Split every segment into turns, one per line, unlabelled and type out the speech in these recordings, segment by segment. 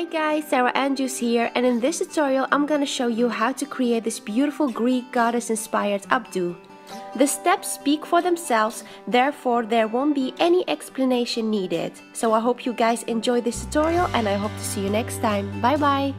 Hi guys, Angius here, and in this tutorial I'm gonna show you how to create this beautiful Greek goddess inspired updo. The steps speak for themselves, therefore there won't be any explanation needed. So I hope you guys enjoy this tutorial and I hope to see you next time. Bye bye!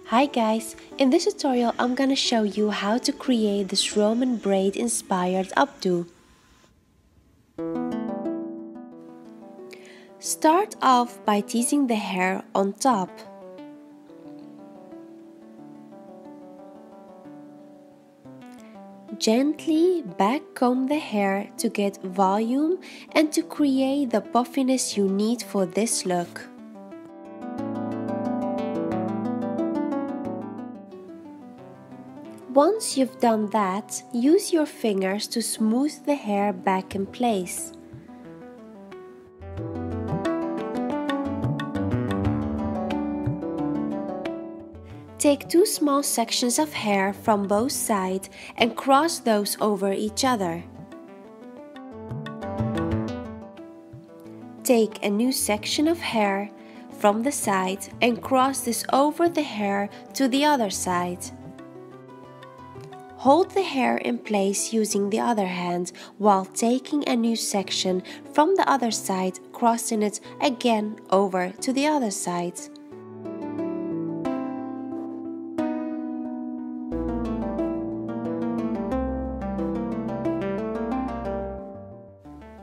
Hi guys, in this tutorial I'm gonna show you how to create this Roman braid inspired updo. Start off by teasing the hair on top. Gently back-comb the hair to get volume and to create the puffiness you need for this look. Once you've done that, use your fingers to smooth the hair back in place. Take two small sections of hair from both sides and cross those over each other. Take a new section of hair from the side and cross this over the hair to the other side. Hold the hair in place using the other hand while taking a new section from the other side, crossing it again over to the other side.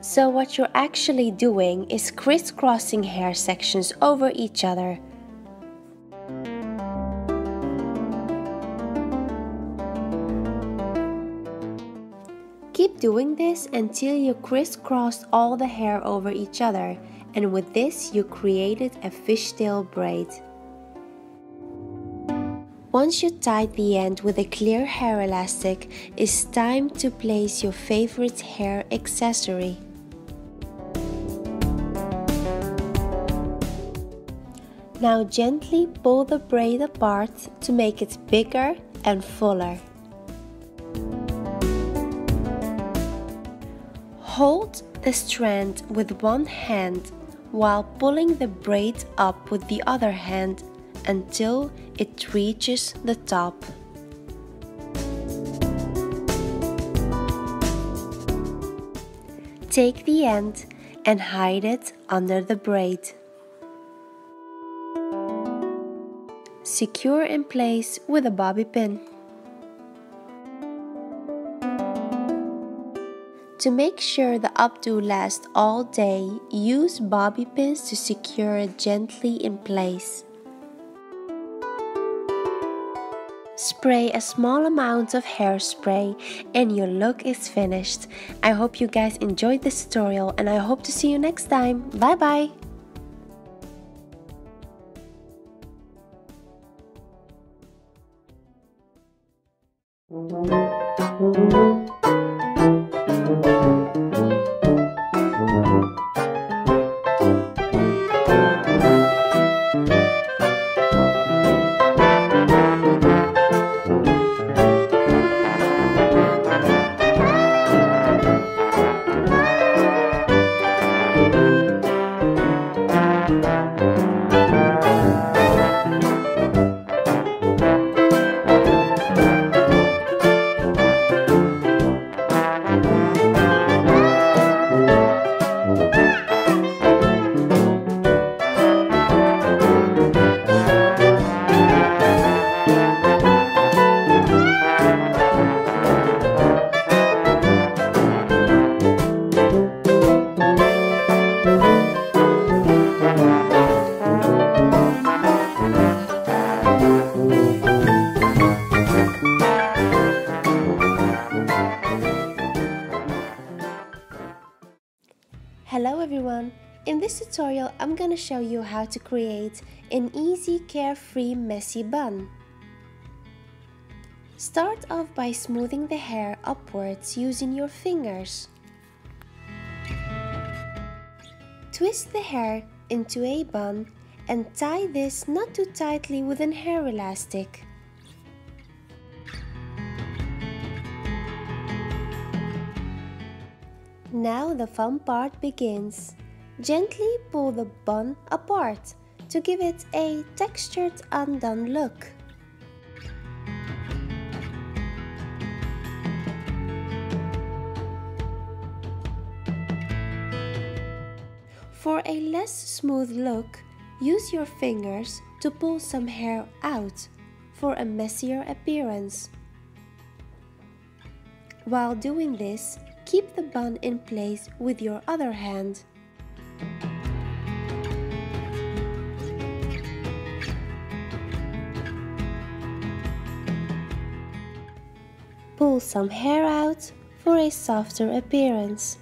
So what you're actually doing is crisscrossing hair sections over each other. Keep doing this until you crisscross all the hair over each other, and with this you created a fishtail braid. Once you tied the end with a clear hair elastic, it's time to place your favorite hair accessory. Now gently pull the braid apart to make it bigger and fuller. Hold the strand with one hand while pulling the braid up with the other hand until it reaches the top. Take the end and hide it under the braid. Secure in place with a bobby pin. To make sure the updo lasts all day, use bobby pins to secure it gently in place. Spray a small amount of hairspray and your look is finished. I hope you guys enjoyed this tutorial and I hope to see you next time. Bye bye! Hello everyone! In this tutorial I'm gonna show you how to create an easy, carefree, messy bun. Start off by smoothing the hair upwards using your fingers. Twist the hair into a bun and tie this not too tightly with an hair elastic. Now the fun part begins. Gently pull the bun apart to give it a textured undone look. For a less smooth look, use your fingers to pull some hair out for a messier appearance. While doing this, keep the bun in place with your other hand. Pull some hair out for a softer appearance.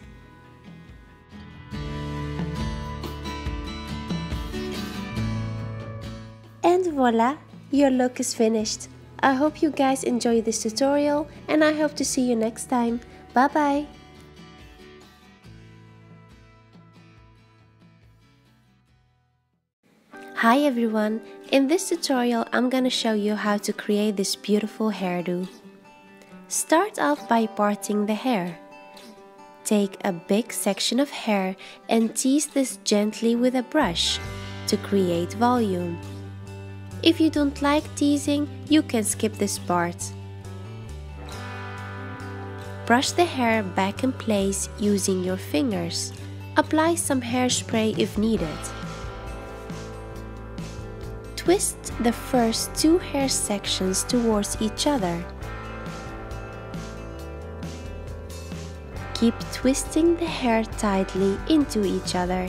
And voila! Your look is finished. I hope you guys enjoyed this tutorial and I hope to see you next time. Bye bye! Hi everyone! In this tutorial I'm gonna show you how to create this beautiful hairdo. Start off by parting the hair. Take a big section of hair and tease this gently with a brush to create volume. If you don't like teasing, you can skip this part. Brush the hair back in place using your fingers. Apply some hairspray if needed. Twist the first two hair sections towards each other. Keep twisting the hair tightly into each other.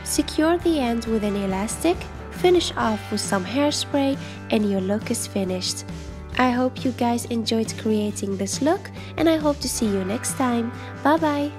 Secure the end with an elastic, finish off with some hairspray, and your look is finished. I hope you guys enjoyed creating this look and I hope to see you next time. Bye bye!